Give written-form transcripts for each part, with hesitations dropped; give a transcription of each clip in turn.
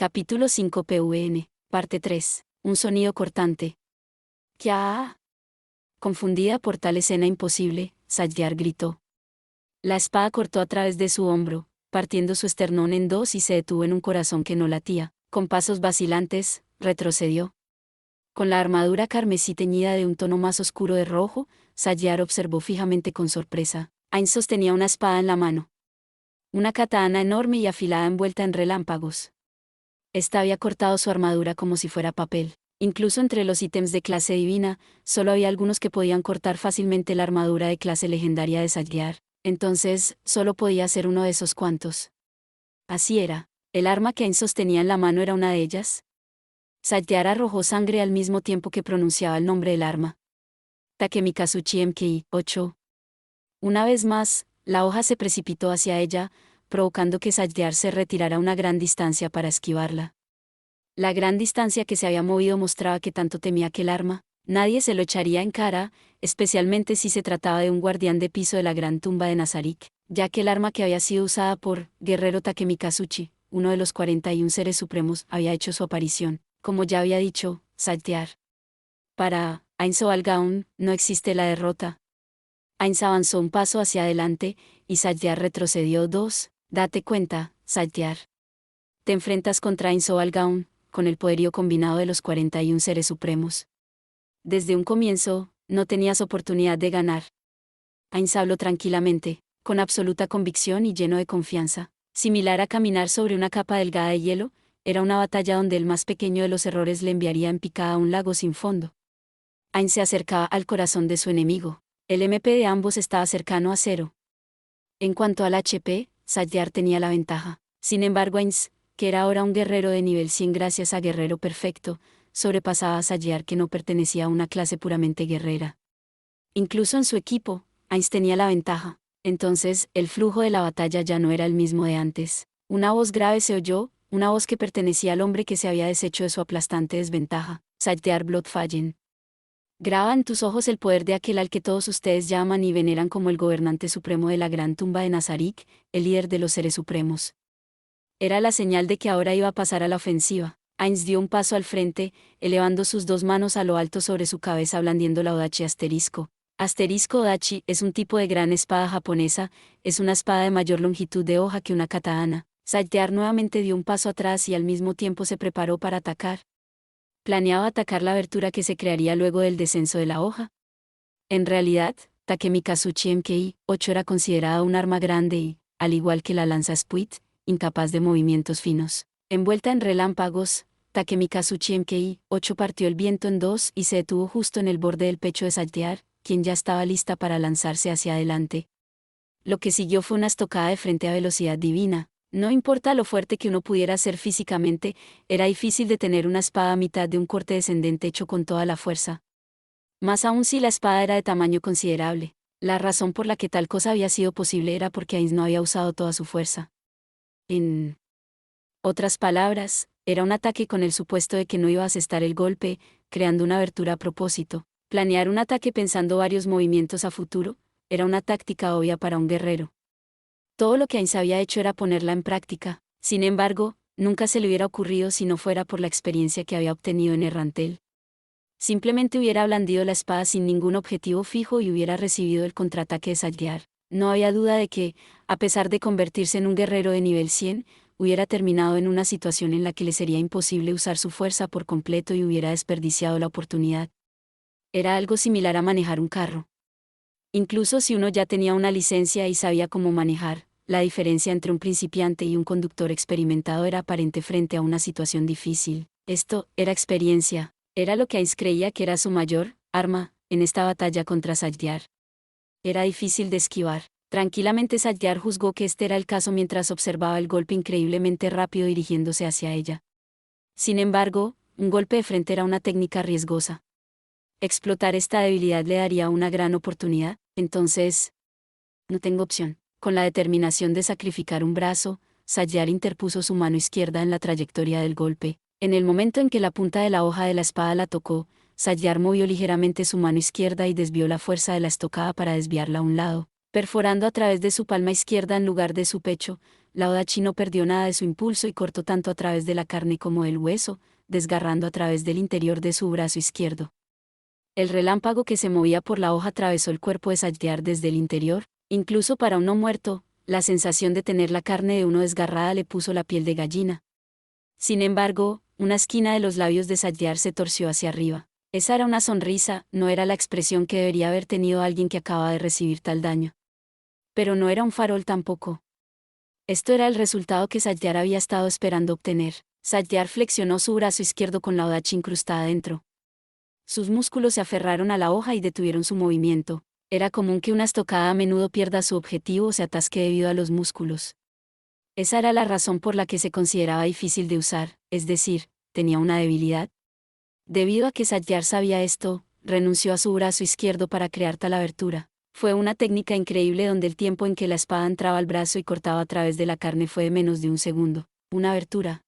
Capítulo 5 PVN, parte 3. Un sonido cortante. ¡Kya! Confundida por tal escena imposible, Salyar gritó. La espada cortó a través de su hombro, partiendo su esternón en dos y se detuvo en un corazón que no latía. Con pasos vacilantes, retrocedió. Con la armadura carmesí teñida de un tono más oscuro de rojo, Salyar observó fijamente con sorpresa. Ainz sostenía una espada en la mano. Una katana enorme y afilada envuelta en relámpagos. Esta había cortado su armadura como si fuera papel. Incluso entre los ítems de clase divina, solo había algunos que podían cortar fácilmente la armadura de clase legendaria de Salyar. Entonces, solo podía ser uno de esos cuantos. Así era. ¿El arma que Ainz sostenía en la mano era una de ellas? Salyar arrojó sangre al mismo tiempo que pronunciaba el nombre del arma. Takemikazuchi MKI 8. Una vez más, la hoja se precipitó hacia ella, provocando que Salyar se retirara a una gran distancia para esquivarla. La gran distancia que se había movido mostraba que tanto temía aquel arma. Nadie se lo echaría en cara, especialmente si se trataba de un guardián de piso de la gran tumba de Nazarik, ya que el arma que había sido usada por Guerrero Takemikazuchi, uno de los 41 seres supremos, había hecho su aparición. Como ya había dicho, Salyar. Para Ainz Oalgaun, no existe la derrota. Ainz avanzó un paso hacia adelante, y Salyar retrocedió dos. Date cuenta, Salyar. Te enfrentas contra Ainz Oalgaun, con el poderío combinado de los 41 seres supremos. Desde un comienzo, no tenías oportunidad de ganar. Ainz habló tranquilamente, con absoluta convicción y lleno de confianza. Similar a caminar sobre una capa delgada de hielo, era una batalla donde el más pequeño de los errores le enviaría en picada a un lago sin fondo. Ainz se acercaba al corazón de su enemigo. El MP de ambos estaba cercano a cero. En cuanto al HP, Salyar tenía la ventaja. Sin embargo, Ainz, que era ahora un guerrero de nivel 100 gracias a Guerrero Perfecto, sobrepasaba a Salyar, que no pertenecía a una clase puramente guerrera. Incluso en su equipo, Ainz tenía la ventaja. Entonces, el flujo de la batalla ya no era el mismo de antes. Una voz grave se oyó, una voz que pertenecía al hombre que se había deshecho de su aplastante desventaja. Salyar Bloodfallen. Graba en tus ojos el poder de aquel al que todos ustedes llaman y veneran como el gobernante supremo de la gran tumba de Nazarik, el líder de los seres supremos. Era la señal de que ahora iba a pasar a la ofensiva. Ainz dio un paso al frente, elevando sus dos manos a lo alto sobre su cabeza blandiendo la Odachi asterisco. Asterisco Odachi es un tipo de gran espada japonesa, es una espada de mayor longitud de hoja que una katana. Salyar nuevamente dio un paso atrás y al mismo tiempo se preparó para atacar. Planeaba atacar la abertura que se crearía luego del descenso de la hoja. En realidad, Takemikazuchi MKI 8 era considerada un arma grande y, al igual que la lanza Spuit, incapaz de movimientos finos. Envuelta en relámpagos, Takemikazuchi MKI 8 partió el viento en dos y se detuvo justo en el borde del pecho de Salyar, quien ya estaba lista para lanzarse hacia adelante. Lo que siguió fue una estocada de frente a velocidad divina. No importa lo fuerte que uno pudiera ser físicamente, era difícil detener una espada a mitad de un corte descendente hecho con toda la fuerza. Más aún si la espada era de tamaño considerable. La razón por la que tal cosa había sido posible era porque Ainz no había usado toda su fuerza. En otras palabras, era un ataque con el supuesto de que no iba a asestar el golpe, creando una abertura a propósito. Planear un ataque pensando varios movimientos a futuro, era una táctica obvia para un guerrero. Todo lo que Ainz había hecho era ponerla en práctica. Sin embargo, nunca se le hubiera ocurrido si no fuera por la experiencia que había obtenido en Errantel. Simplemente hubiera blandido la espada sin ningún objetivo fijo y hubiera recibido el contraataque de Salyar. No había duda de que, a pesar de convertirse en un guerrero de nivel 100, hubiera terminado en una situación en la que le sería imposible usar su fuerza por completo y hubiera desperdiciado la oportunidad. Era algo similar a manejar un carro. Incluso si uno ya tenía una licencia y sabía cómo manejar, la diferencia entre un principiante y un conductor experimentado era aparente frente a una situación difícil. Esto era experiencia, era lo que Ainz creía que era su mayor arma en esta batalla contra Salyar. Era difícil de esquivar. Tranquilamente Salyar juzgó que este era el caso mientras observaba el golpe increíblemente rápido dirigiéndose hacia ella. Sin embargo, un golpe de frente era una técnica riesgosa. Explotar esta debilidad le daría una gran oportunidad, entonces... No tengo opción. Con la determinación de sacrificar un brazo, Salyar interpuso su mano izquierda en la trayectoria del golpe. En el momento en que la punta de la hoja de la espada la tocó, Salyar movió ligeramente su mano izquierda y desvió la fuerza de la estocada para desviarla a un lado, perforando a través de su palma izquierda en lugar de su pecho, la Odachi no perdió nada de su impulso y cortó tanto a través de la carne como del hueso, desgarrando a través del interior de su brazo izquierdo. El relámpago que se movía por la hoja atravesó el cuerpo de Satyar desde el interior, incluso para un no muerto, la sensación de tener la carne de uno desgarrada le puso la piel de gallina. Sin embargo, una esquina de los labios de Satyar se torció hacia arriba. Esa era una sonrisa, no era la expresión que debería haber tenido alguien que acaba de recibir tal daño. Pero no era un farol tampoco. Esto era el resultado que Satyar había estado esperando obtener. Satyar flexionó su brazo izquierdo con la Odachi incrustada dentro. Sus músculos se aferraron a la hoja y detuvieron su movimiento. Era común que una estocada a menudo pierda su objetivo o se atasque debido a los músculos. Esa era la razón por la que se consideraba difícil de usar, es decir, tenía una debilidad. Debido a que Satyar sabía esto, renunció a su brazo izquierdo para crear tal abertura. Fue una técnica increíble donde el tiempo en que la espada entraba al brazo y cortaba a través de la carne fue de menos de un segundo. Una abertura.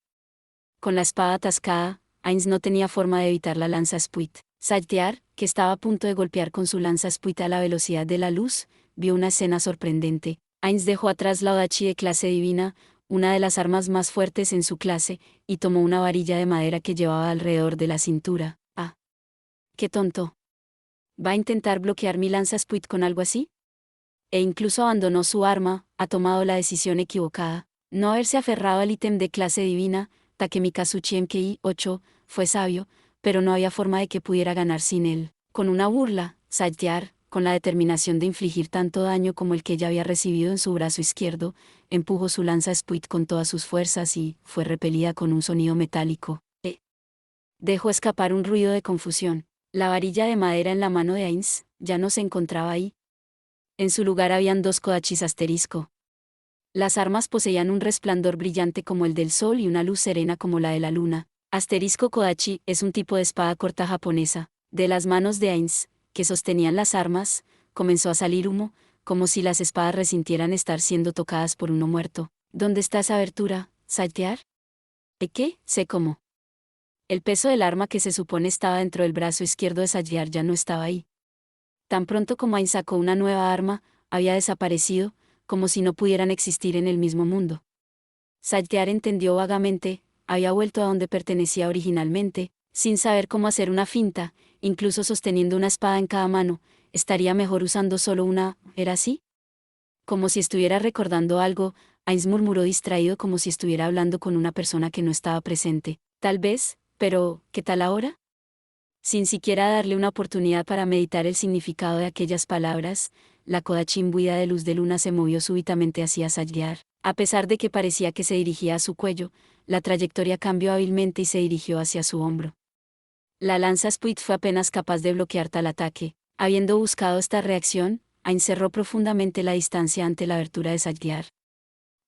Con la espada atascada, Ainz no tenía forma de evitar la lanza Spuit. Satyar, que estaba a punto de golpear con su lanza Spuit a la velocidad de la luz, vio una escena sorprendente. Ainz dejó atrás la Odachi de clase divina, una de las armas más fuertes en su clase, y tomó una varilla de madera que llevaba alrededor de la cintura. ¡Ah! ¡Qué tonto! ¿Va a intentar bloquear mi lanza Spuit con algo así? E incluso abandonó su arma, ha tomado la decisión equivocada. No haberse aferrado al ítem de clase divina, Takemikazuchi Mki 8, fue sabio, pero no había forma de que pudiera ganar sin él. Con una burla, Satyar, con la determinación de infligir tanto daño como el que ella había recibido en su brazo izquierdo, empujó su lanza Spuit con todas sus fuerzas y fue repelida con un sonido metálico. Dejó escapar un ruido de confusión. La varilla de madera en la mano de Ainz ya no se encontraba ahí. En su lugar habían dos kodachis asterisco. Las armas poseían un resplandor brillante como el del sol y una luz serena como la de la luna. Asterisco kodachi es un tipo de espada corta japonesa. De las manos de Ainz, que sostenían las armas, comenzó a salir humo, como si las espadas resintieran estar siendo tocadas por uno muerto. ¿Dónde está esa abertura, Satyar? ¿Qué? Sé cómo. El peso del arma que se supone estaba dentro del brazo izquierdo de Satyar ya no estaba ahí. Tan pronto como Ainz sacó una nueva arma, había desaparecido, como si no pudieran existir en el mismo mundo. Satyar entendió vagamente, había vuelto a donde pertenecía originalmente, sin saber cómo hacer una finta, incluso sosteniendo una espada en cada mano, estaría mejor usando solo una, ¿era así? Como si estuviera recordando algo, Ainz murmuró distraído como si estuviera hablando con una persona que no estaba presente. Tal vez, pero, ¿qué tal ahora? Sin siquiera darle una oportunidad para meditar el significado de aquellas palabras, la kodachi imbuida de luz de luna se movió súbitamente hacia Satyar. A pesar de que parecía que se dirigía a su cuello, la trayectoria cambió hábilmente y se dirigió hacia su hombro. La lanza Spuit fue apenas capaz de bloquear tal ataque. Habiendo buscado esta reacción, Ainz cerró profundamente la distancia ante la abertura de Satyar.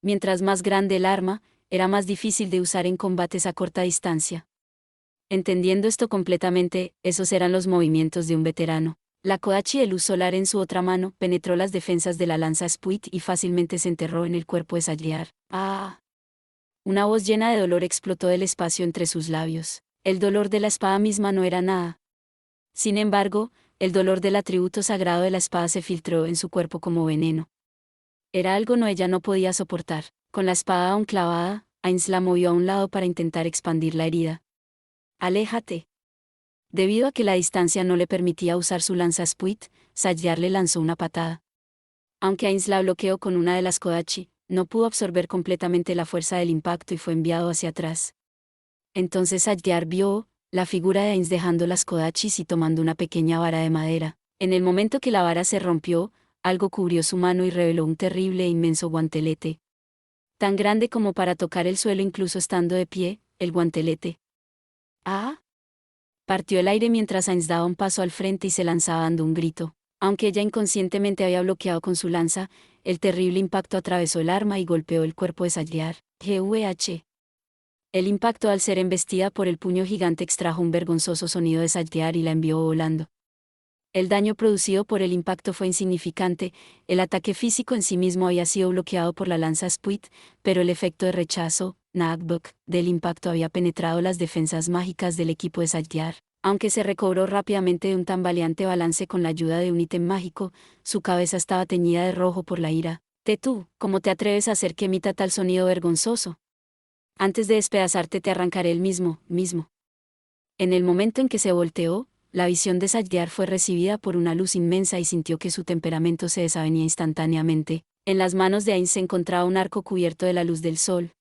Mientras más grande el arma, era más difícil de usar en combates a corta distancia. Entendiendo esto completamente, esos eran los movimientos de un veterano. La kodachi de luz solar en su otra mano penetró las defensas de la lanza Spuit y fácilmente se enterró en el cuerpo de Satyar. ¡Ah! Una voz llena de dolor explotó del espacio entre sus labios. El dolor de la espada misma no era nada. Sin embargo, el dolor del atributo sagrado de la espada se filtró en su cuerpo como veneno. Era algo no ella no podía soportar. Con la espada aún clavada, Ainz la movió a un lado para intentar expandir la herida. ¡Aléjate! Debido a que la distancia no le permitía usar su lanza Spuit, Satyar le lanzó una patada. Aunque Ainz la bloqueó con una de las kodachi, no pudo absorber completamente la fuerza del impacto y fue enviado hacia atrás. Entonces Satyar vio la figura de Ainz dejando las kodachis y tomando una pequeña vara de madera. En el momento que la vara se rompió, algo cubrió su mano y reveló un terrible e inmenso guantelete. Tan grande como para tocar el suelo incluso estando de pie, el guantelete. ¡Ah! Partió el aire mientras Ainz daba un paso al frente y se lanzaba dando un grito. Aunque ella inconscientemente había bloqueado con su lanza, el terrible impacto atravesó el arma y golpeó el cuerpo de Satyar. GVH. El impacto al ser embestida por el puño gigante extrajo un vergonzoso sonido de Satyar y la envió volando. El daño producido por el impacto fue insignificante, el ataque físico en sí mismo había sido bloqueado por la lanza Spuit, pero el efecto de rechazo, knockback, del impacto había penetrado las defensas mágicas del equipo de Satyar. Aunque se recobró rápidamente de un tambaleante balance con la ayuda de un ítem mágico, su cabeza estaba teñida de rojo por la ira. Tú, ¿cómo te atreves a hacer que emita tal sonido vergonzoso? Antes de despedazarte te arrancaré el mismo. En el momento en que se volteó, la visión de Sajdar fue recibida por una luz inmensa y sintió que su temperamento se desavenía instantáneamente. En las manos de Ain se encontraba un arco cubierto de la luz del sol.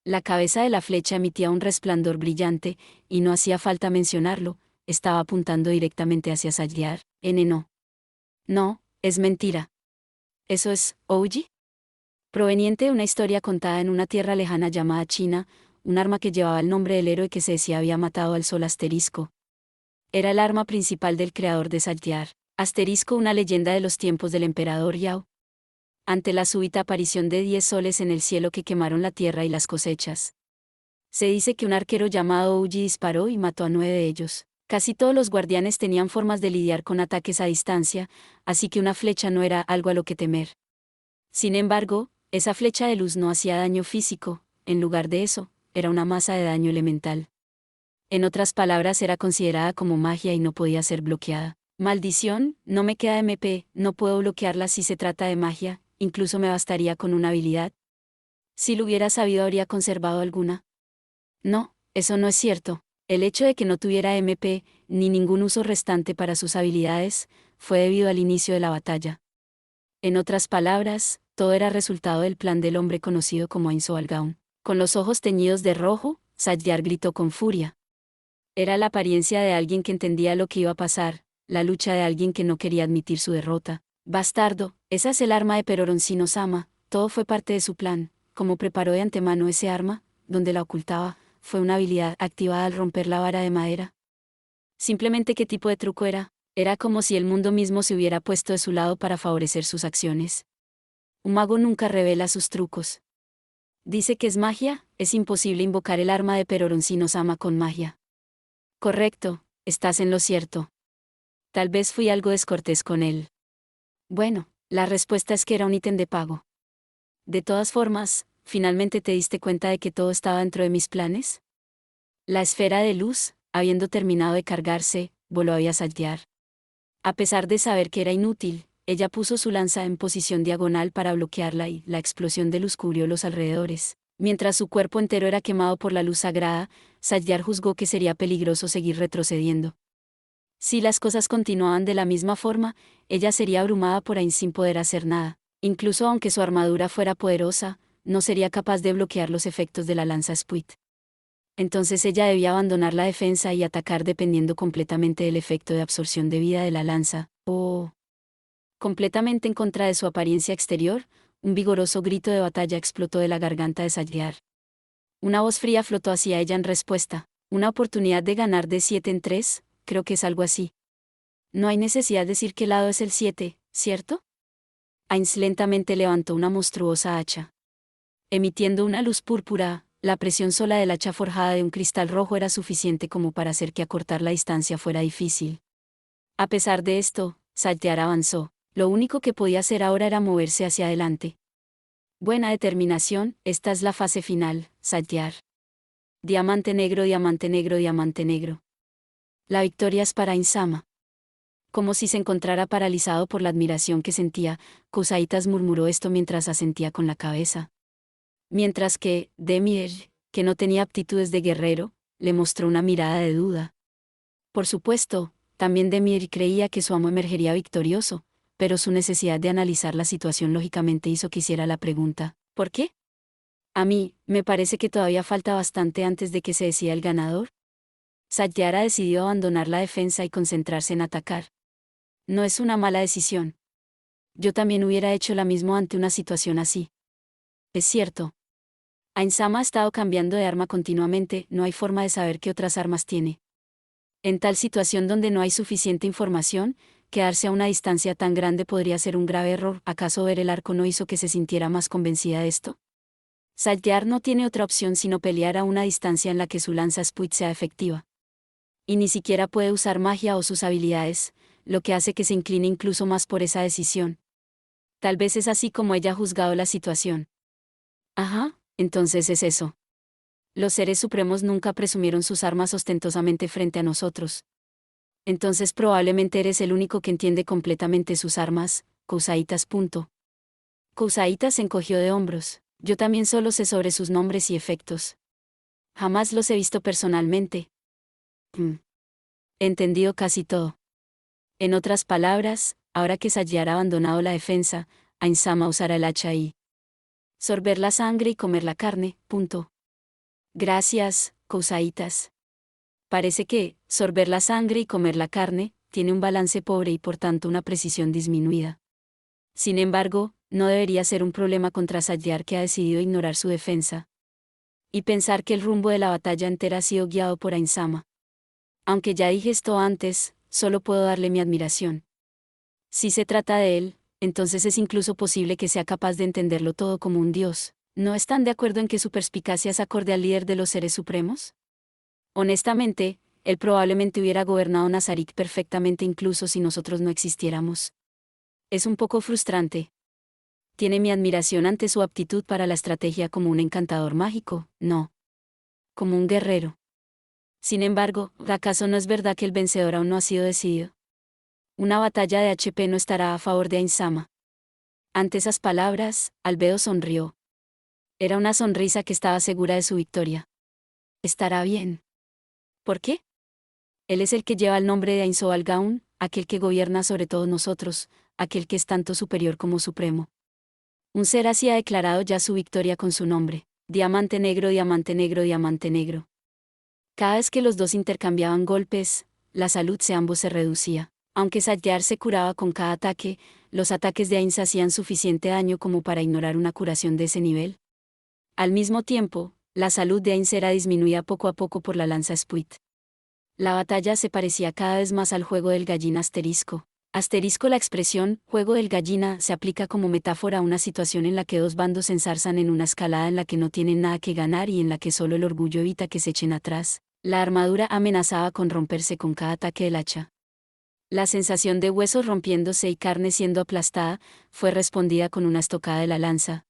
La cabeza de la flecha emitía un resplandor brillante, y no hacía falta mencionarlo, estaba apuntando directamente hacia Sajdar. No. No, es mentira. ¿Eso es, Ouji? Proveniente de una historia contada en una tierra lejana llamada China, un arma que llevaba el nombre del héroe que se decía había matado al sol asterisco. Era el arma principal del creador de Sajdar, asterisco, una leyenda de los tiempos del emperador Yao. Ante la súbita aparición de 10 soles en el cielo que quemaron la tierra y las cosechas. Se dice que un arquero llamado Ouji disparó y mató a 9 de ellos. Casi todos los guardianes tenían formas de lidiar con ataques a distancia, así que una flecha no era algo a lo que temer. Sin embargo, esa flecha de luz no hacía daño físico, en lugar de eso, era una masa de daño elemental. En otras palabras, era considerada como magia y no podía ser bloqueada. Maldición, no me queda MP, no puedo bloquearla si se trata de magia, incluso me bastaría con una habilidad. Si lo hubiera sabido, habría conservado alguna. No, eso no es cierto. El hecho de que no tuviera MP, ni ningún uso restante para sus habilidades, fue debido al inicio de la batalla. En otras palabras, todo era resultado del plan del hombre conocido como Ain Soalgaun. Con los ojos teñidos de rojo, Sajdar gritó con furia. Era la apariencia de alguien que entendía lo que iba a pasar, la lucha de alguien que no quería admitir su derrota. Bastardo, esa es el arma de Peroroncino-sama, todo fue parte de su plan. Como preparó de antemano ese arma, donde la ocultaba, fue una habilidad activada al romper la vara de madera. Simplemente, ¿qué tipo de truco era? Era como si el mundo mismo se hubiera puesto de su lado para favorecer sus acciones. Un mago nunca revela sus trucos. Dice que es magia, es imposible invocar el arma de Peroroncino-sama con magia. Correcto, estás en lo cierto. Tal vez fui algo descortés con él. Bueno, la respuesta es que era un ítem de pago. De todas formas, ¿finalmente te diste cuenta de que todo estaba dentro de mis planes? La esfera de luz, habiendo terminado de cargarse, voló a Sajdar. A pesar de saber que era inútil, ella puso su lanza en posición diagonal para bloquearla y la explosión de luz cubrió los alrededores. Mientras su cuerpo entero era quemado por la luz sagrada, Sajdar juzgó que sería peligroso seguir retrocediendo. Si las cosas continuaban de la misma forma, ella sería abrumada por Ain sin poder hacer nada. Incluso aunque su armadura fuera poderosa, no sería capaz de bloquear los efectos de la lanza Split. Entonces ella debía abandonar la defensa y atacar dependiendo completamente del efecto de absorción de vida de la lanza. Completamente en contra de su apariencia exterior, un vigoroso grito de batalla explotó de la garganta de Sajdar. Una voz fría flotó hacia ella en respuesta. Una oportunidad de ganar de 7 en 3, creo que es algo así. No hay necesidad de decir qué lado es el 7, ¿cierto? Ains lentamente levantó una monstruosa hacha. Emitiendo una luz púrpura, la presión sola del hacha forjada de un cristal rojo era suficiente como para hacer que acortar la distancia fuera difícil. A pesar de esto, Sajdar avanzó. Lo único que podía hacer ahora era moverse hacia adelante. Buena determinación, esta es la fase final, Sajdar. Diamante negro, diamante negro, diamante negro. La victoria es para Ain-sama. Como si se encontrara paralizado por la admiración que sentía, Kusaitas murmuró esto mientras asentía con la cabeza. Mientras que, Demir, que no tenía aptitudes de guerrero, le mostró una mirada de duda. Por supuesto, también Demir creía que su amo emergería victorioso, pero su necesidad de analizar la situación lógicamente hizo que hiciera la pregunta, ¿por qué? A mí, me parece que todavía falta bastante antes de que se decida el ganador. Sajdar decidió abandonar la defensa y concentrarse en atacar. No es una mala decisión. Yo también hubiera hecho la misma ante una situación así. Es cierto. Ain-sama ha estado cambiando de arma continuamente, no hay forma de saber qué otras armas tiene. En tal situación donde no hay suficiente información, quedarse a una distancia tan grande podría ser un grave error. ¿Acaso ver el arco no hizo que se sintiera más convencida de esto? Sajdar no tiene otra opción sino pelear a una distancia en la que su lanza Split sea efectiva. Y ni siquiera puede usar magia o sus habilidades, lo que hace que se incline incluso más por esa decisión. Tal vez es así como ella ha juzgado la situación. Ajá, entonces es eso. Los seres supremos nunca presumieron sus armas ostentosamente frente a nosotros. Entonces probablemente eres el único que entiende completamente sus armas, Kusaitas. Cousaita se encogió de hombros. Yo también solo sé sobre sus nombres y efectos. Jamás los he visto personalmente. He entendido casi todo. En otras palabras, ahora que Sadyar ha abandonado la defensa, Ainsama usará el hacha y sorber la sangre y comer la carne. Punto. Gracias, Cousaitas. Parece que, sorber la sangre y comer la carne, tiene un balance pobre y por tanto una precisión disminuida. Sin embargo, no debería ser un problema contra Sadyar, que ha decidido ignorar su defensa. Y pensar que el rumbo de la batalla entera ha sido guiado por Ainsama. Aunque ya dije esto antes, solo puedo darle mi admiración. Si se trata de él, entonces es incluso posible que sea capaz de entenderlo todo como un dios. ¿No están de acuerdo en que su perspicacia es acorde al líder de los seres supremos? Honestamente, él probablemente hubiera gobernado Nazarik perfectamente incluso si nosotros no existiéramos. Es un poco frustrante. Tiene mi admiración ante su aptitud para la estrategia como un encantador mágico, no. Como un guerrero. Sin embargo, ¿acaso no es verdad que el vencedor aún no ha sido decidido? Una batalla de HP no estará a favor de Ainsama. Ante esas palabras, Albedo sonrió. Era una sonrisa que estaba segura de su victoria. Estará bien. ¿Por qué? Él es el que lleva el nombre de Ainzoal Gaun, aquel que gobierna sobre todos nosotros, aquel que es tanto superior como supremo. Un ser así ha declarado ya su victoria con su nombre. Diamante negro, diamante negro, diamante negro. Cada vez que los dos intercambiaban golpes, la salud de ambos se reducía. Aunque Sadyar se curaba con cada ataque, los ataques de Ainz hacían suficiente daño como para ignorar una curación de ese nivel. Al mismo tiempo, la salud de Ainz era disminuida poco a poco por la lanza Spuit. La batalla se parecía cada vez más al juego del gallina asterisco. Asterisco. La expresión juego del gallina se aplica como metáfora a una situación en la que dos bandos se enzarzan en una escalada en la que no tienen nada que ganar y en la que solo el orgullo evita que se echen atrás. La armadura amenazaba con romperse con cada ataque del hacha. La sensación de huesos rompiéndose y carne siendo aplastada fue respondida con una estocada de la lanza.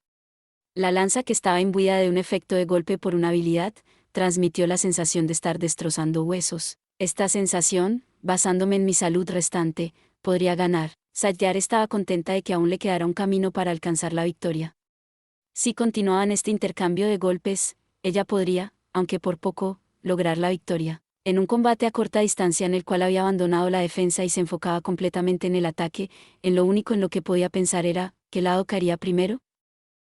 La lanza, que estaba imbuida de un efecto de golpe por una habilidad, transmitió la sensación de estar destrozando huesos. Esta sensación, basándome en mi salud restante, podría ganar. Sadyar estaba contenta de que aún le quedara un camino para alcanzar la victoria. Si continuaban este intercambio de golpes, ella podría, aunque por poco, lograr la victoria. En un combate a corta distancia en el cual había abandonado la defensa y se enfocaba completamente en el ataque, en lo único en lo que podía pensar era, ¿qué lado caería primero?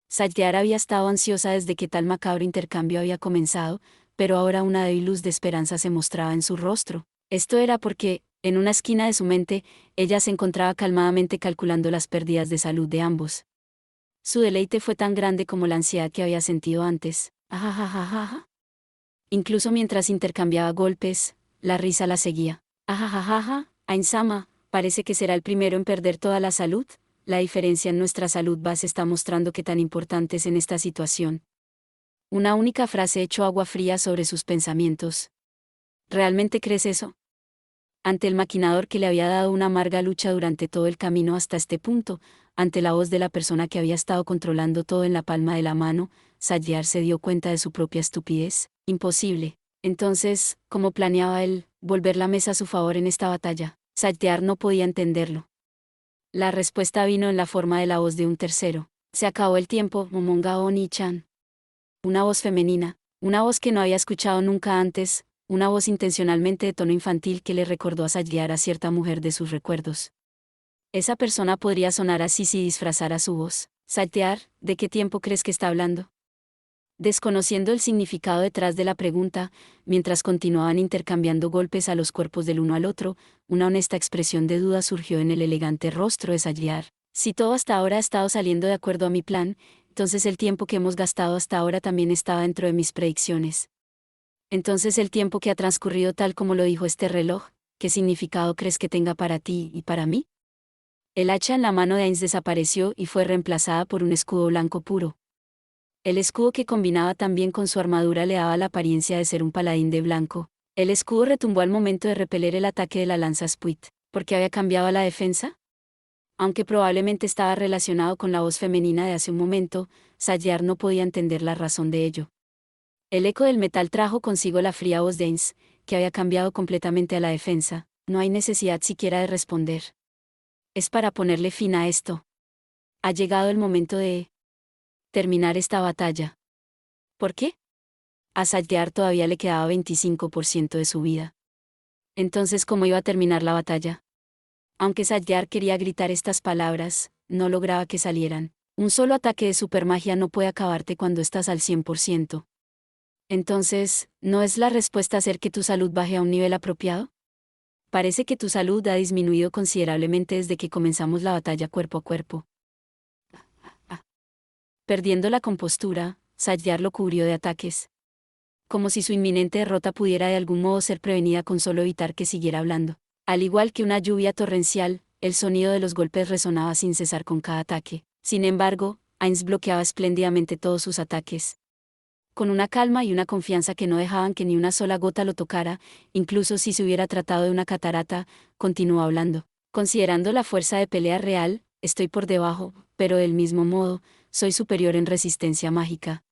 Sadyar había estado ansiosa desde que tal macabro intercambio había comenzado, pero ahora una débil luz de esperanza se mostraba en su rostro. Esto era porque, en una esquina de su mente, ella se encontraba calmadamente calculando las pérdidas de salud de ambos. Su deleite fue tan grande como la ansiedad que había sentido antes. Ajajajaja. Incluso mientras intercambiaba golpes, la risa la seguía. Ajajajaja, Ainsama, parece que será el primero en perder toda la salud. La diferencia en nuestra salud base está mostrando qué tan importante es en esta situación. Una única frase echó agua fría sobre sus pensamientos. ¿Realmente crees eso? Ante el maquinador que le había dado una amarga lucha durante todo el camino hasta este punto, ante la voz de la persona que había estado controlando todo en la palma de la mano, Sadyar se dio cuenta de su propia estupidez. Imposible. Entonces, ¿cómo planeaba él volver la mesa a su favor en esta batalla? Sadyar no podía entenderlo. La respuesta vino en la forma de la voz de un tercero. Se acabó el tiempo, Momonga Oni-chan. Una voz femenina, una voz que no había escuchado nunca antes, una voz intencionalmente de tono infantil que le recordó a Sadyar a cierta mujer de sus recuerdos. Esa persona podría sonar así si disfrazara su voz. Sadyar, ¿de qué tiempo crees que está hablando? Desconociendo el significado detrás de la pregunta, mientras continuaban intercambiando golpes a los cuerpos del uno al otro, una honesta expresión de duda surgió en el elegante rostro de Sadyar. Si todo hasta ahora ha estado saliendo de acuerdo a mi plan, entonces el tiempo que hemos gastado hasta ahora también estaba dentro de mis predicciones. Entonces el tiempo que ha transcurrido tal como lo dijo este reloj, ¿qué significado crees que tenga para ti y para mí? El hacha en la mano de Ainz desapareció y fue reemplazada por un escudo blanco puro. El escudo, que combinaba también con su armadura, le daba la apariencia de ser un paladín de blanco. El escudo retumbó al momento de repeler el ataque de la lanza Spuit. ¿Por qué había cambiado a la defensa? Aunque probablemente estaba relacionado con la voz femenina de hace un momento, Sadyar no podía entender la razón de ello. El eco del metal trajo consigo la fría voz de Ainz, que había cambiado completamente a la defensa. No hay necesidad siquiera de responder. Es para ponerle fin a esto. Ha llegado el momento de terminar esta batalla. ¿Por qué? A Satyar todavía le quedaba 25% de su vida. Entonces, ¿cómo iba a terminar la batalla? Aunque Satyar quería gritar estas palabras, no lograba que salieran. Un solo ataque de supermagia no puede acabarte cuando estás al 100%. Entonces, ¿no es la respuesta hacer que tu salud baje a un nivel apropiado? Parece que tu salud ha disminuido considerablemente desde que comenzamos la batalla cuerpo a cuerpo. Perdiendo la compostura, Satyar lo cubrió de ataques. Como si su inminente derrota pudiera de algún modo ser prevenida con solo evitar que siguiera hablando. Al igual que una lluvia torrencial, el sonido de los golpes resonaba sin cesar con cada ataque. Sin embargo, Ainz bloqueaba espléndidamente todos sus ataques. Con una calma y una confianza que no dejaban que ni una sola gota lo tocara, incluso si se hubiera tratado de una catarata, continuó hablando. Considerando la fuerza de pelea real, estoy por debajo, pero del mismo modo, soy superior en resistencia mágica.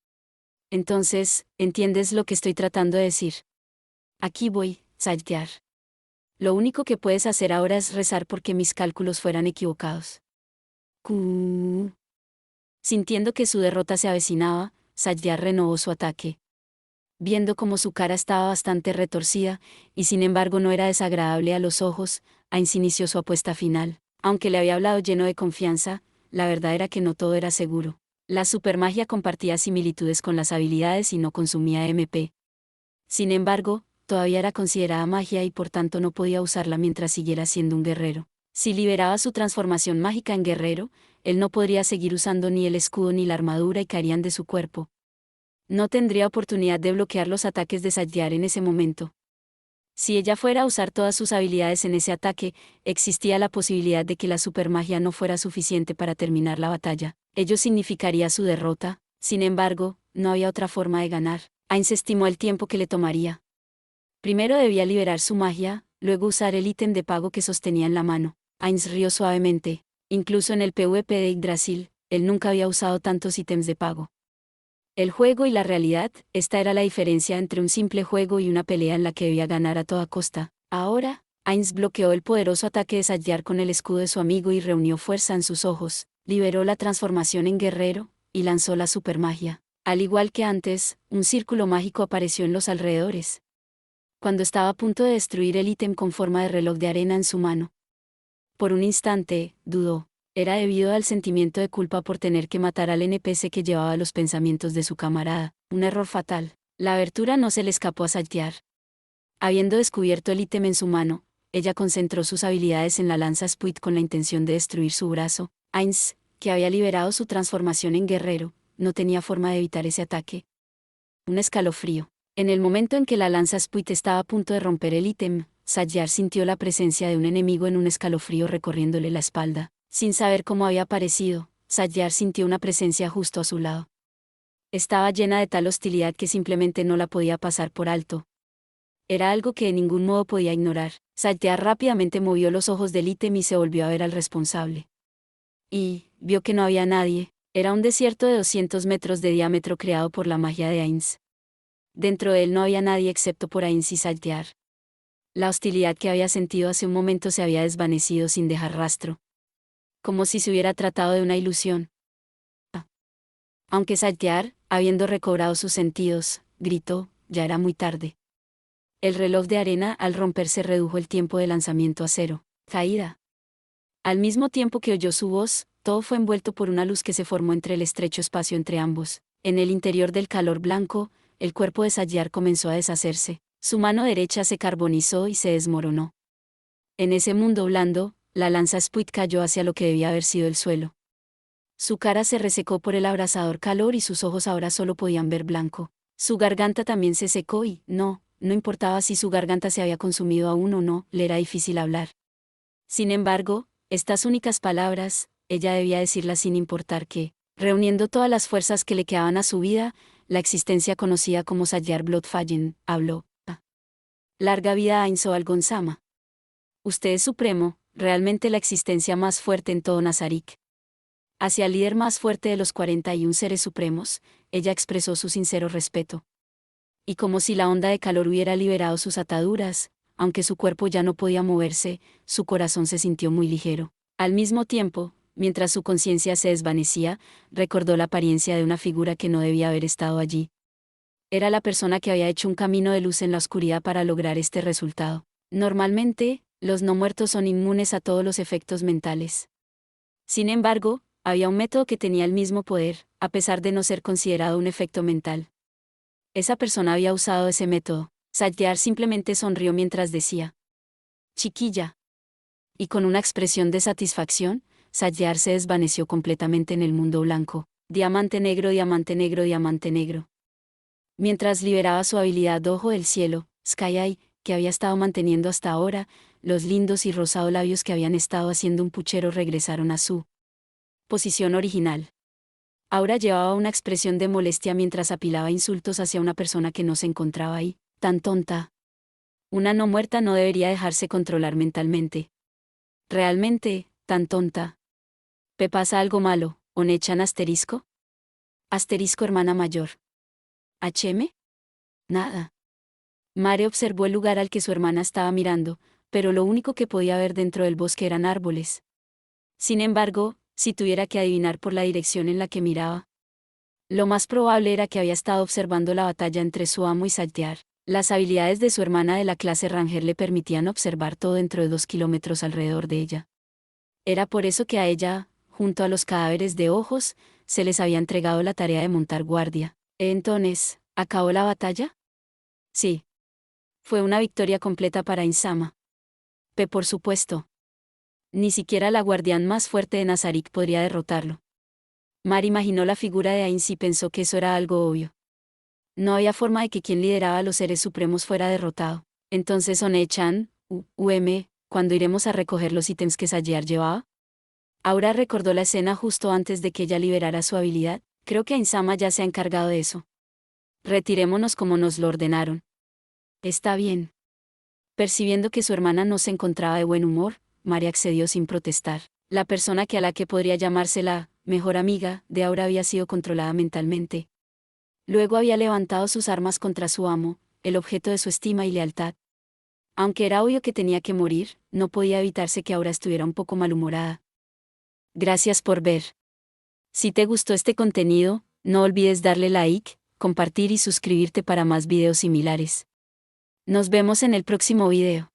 Entonces, ¿entiendes lo que estoy tratando de decir? Aquí voy, Satyar. Lo único que puedes hacer ahora es rezar porque mis cálculos fueran equivocados. Sintiendo que su derrota se avecinaba, Satyar renovó su ataque. Viendo cómo su cara estaba bastante retorcida, y sin embargo no era desagradable a los ojos, Ainz inició su apuesta final. Aunque le había hablado lleno de confianza, la verdad era que no todo era seguro. La supermagia compartía similitudes con las habilidades y no consumía MP. Sin embargo, todavía era considerada magia y por tanto no podía usarla mientras siguiera siendo un guerrero. Si liberaba su transformación mágica en guerrero, él no podría seguir usando ni el escudo ni la armadura y caerían de su cuerpo. No tendría oportunidad de bloquear los ataques de Satyar en ese momento. Si ella fuera a usar todas sus habilidades en ese ataque, existía la posibilidad de que la supermagia no fuera suficiente para terminar la batalla. Ello significaría su derrota. Sin embargo, no había otra forma de ganar. Ainz estimó el tiempo que le tomaría. Primero debía liberar su magia, luego usar el ítem de pago que sostenía en la mano. Ainz rió suavemente. Incluso en el PvP de Yggdrasil, él nunca había usado tantos ítems de pago. El juego y la realidad, esta era la diferencia entre un simple juego y una pelea en la que debía ganar a toda costa. Ahora, Ainz bloqueó el poderoso ataque de Satyar con el escudo de su amigo y reunió fuerza en sus ojos, liberó la transformación en guerrero, y lanzó la supermagia. Al igual que antes, un círculo mágico apareció en los alrededores. Cuando estaba a punto de destruir el ítem con forma de reloj de arena en su mano. Por un instante, dudó. Era debido al sentimiento de culpa por tener que matar al NPC que llevaba los pensamientos de su camarada, un error fatal. La abertura no se le escapó a Satyar. Habiendo descubierto el ítem en su mano, ella concentró sus habilidades en la lanza Spuit con la intención de destruir su brazo. Ainz, que había liberado su transformación en guerrero, no tenía forma de evitar ese ataque. Un escalofrío. En el momento en que la lanza Spuit estaba a punto de romper el ítem, Satyar sintió la presencia de un enemigo en un escalofrío recorriéndole la espalda. Sin saber cómo había aparecido, Satyar sintió una presencia justo a su lado. Estaba llena de tal hostilidad que simplemente no la podía pasar por alto. Era algo que de ningún modo podía ignorar. Satyar rápidamente movió los ojos del ítem y se volvió a ver al responsable. Y vio que no había nadie. Era un desierto de 200 metros de diámetro creado por la magia de Ainz. Dentro de él no había nadie excepto por Ainz y Satyar. La hostilidad que había sentido hace un momento se había desvanecido sin dejar rastro. Como si se hubiera tratado de una ilusión. Aunque Satyar, habiendo recobrado sus sentidos, gritó, ya era muy tarde. El reloj de arena al romperse redujo el tiempo de lanzamiento a 0. Caída. Al mismo tiempo que oyó su voz, todo fue envuelto por una luz que se formó entre el estrecho espacio entre ambos. En el interior del calor blanco, el cuerpo de Satyar comenzó a deshacerse. Su mano derecha se carbonizó y se desmoronó. En ese mundo blando, la lanza Spuit cayó hacia lo que debía haber sido el suelo. Su cara se resecó por el abrasador calor y sus ojos ahora solo podían ver blanco. Su garganta también se secó y, no importaba si su garganta se había consumido aún o no, le era difícil hablar. Sin embargo, estas únicas palabras, ella debía decirlas sin importar que, reuniendo todas las fuerzas que le quedaban a su vida, la existencia conocida como Satyar Bloodfallen, habló. Larga vida a Ainz Gonzama. Usted es supremo, realmente la existencia más fuerte en todo Nazarik. Hacia el líder más fuerte de los 41 seres supremos, ella expresó su sincero respeto. Y como si la onda de calor hubiera liberado sus ataduras, aunque su cuerpo ya no podía moverse, su corazón se sintió muy ligero. Al mismo tiempo, Mientras su conciencia se desvanecía, recordó la apariencia de una figura que no debía haber estado allí. Era la persona que había hecho un camino de luz en la oscuridad para lograr este resultado. Normalmente, los no muertos son inmunes a todos los efectos mentales. Sin embargo, había un método que tenía el mismo poder, a pesar de no ser considerado un efecto mental. Esa persona había usado ese método. Satyar simplemente sonrió mientras decía: chiquilla. Y con una expresión de satisfacción, Satyar se desvaneció completamente en el mundo blanco. Diamante negro, diamante negro, diamante negro. Mientras liberaba su habilidad de Ojo del Cielo, Sky Eye, que había estado manteniendo hasta ahora, los lindos y rosados labios que habían estado haciendo un puchero regresaron a su posición original. Aura llevaba una expresión de molestia mientras apilaba insultos hacia una persona que no se encontraba ahí. Tan tonta. Una no muerta no debería dejarse controlar mentalmente. Realmente, tan tonta. ¿Pe pasa algo malo? ¿Onechan asterisco? Asterisco hermana mayor. ¿HM? Nada. Mare observó el lugar al que su hermana estaba mirando, pero lo único que podía ver dentro del bosque eran árboles. Sin embargo, si tuviera que adivinar por la dirección en la que miraba, lo más probable era que había estado observando la batalla entre su amo y Saltear. Las habilidades de su hermana de la clase Ranger le permitían observar todo dentro de 2 kilómetros alrededor de ella. Era por eso que a ella, junto a los cadáveres de ojos, se les había entregado la tarea de montar guardia. Entonces, ¿acabó la batalla? Sí. Fue una victoria completa para Insama. Por supuesto. Ni siquiera la guardián más fuerte de Nazarik podría derrotarlo. Mar imaginó la figura de Ainz y pensó que eso era algo obvio. No había forma de que quien lideraba a los seres supremos fuera derrotado. Entonces One-chan, ¿cuándo iremos a recoger los ítems que Sayear llevaba? Aura recordó la escena justo antes de que ella liberara su habilidad. Creo que Ainsama ya se ha encargado de eso. Retirémonos como nos lo ordenaron. Está bien. Percibiendo que su hermana no se encontraba de buen humor, Mari accedió sin protestar. La persona que a la que podría llamarse la mejor amiga de Aura había sido controlada mentalmente. Luego había levantado sus armas contra su amo, el objeto de su estima y lealtad. Aunque era obvio que tenía que morir, no podía evitarse que Aura estuviera un poco malhumorada. Gracias por ver. Si te gustó este contenido, no olvides darle like, compartir y suscribirte para más videos similares. Nos vemos en el próximo video.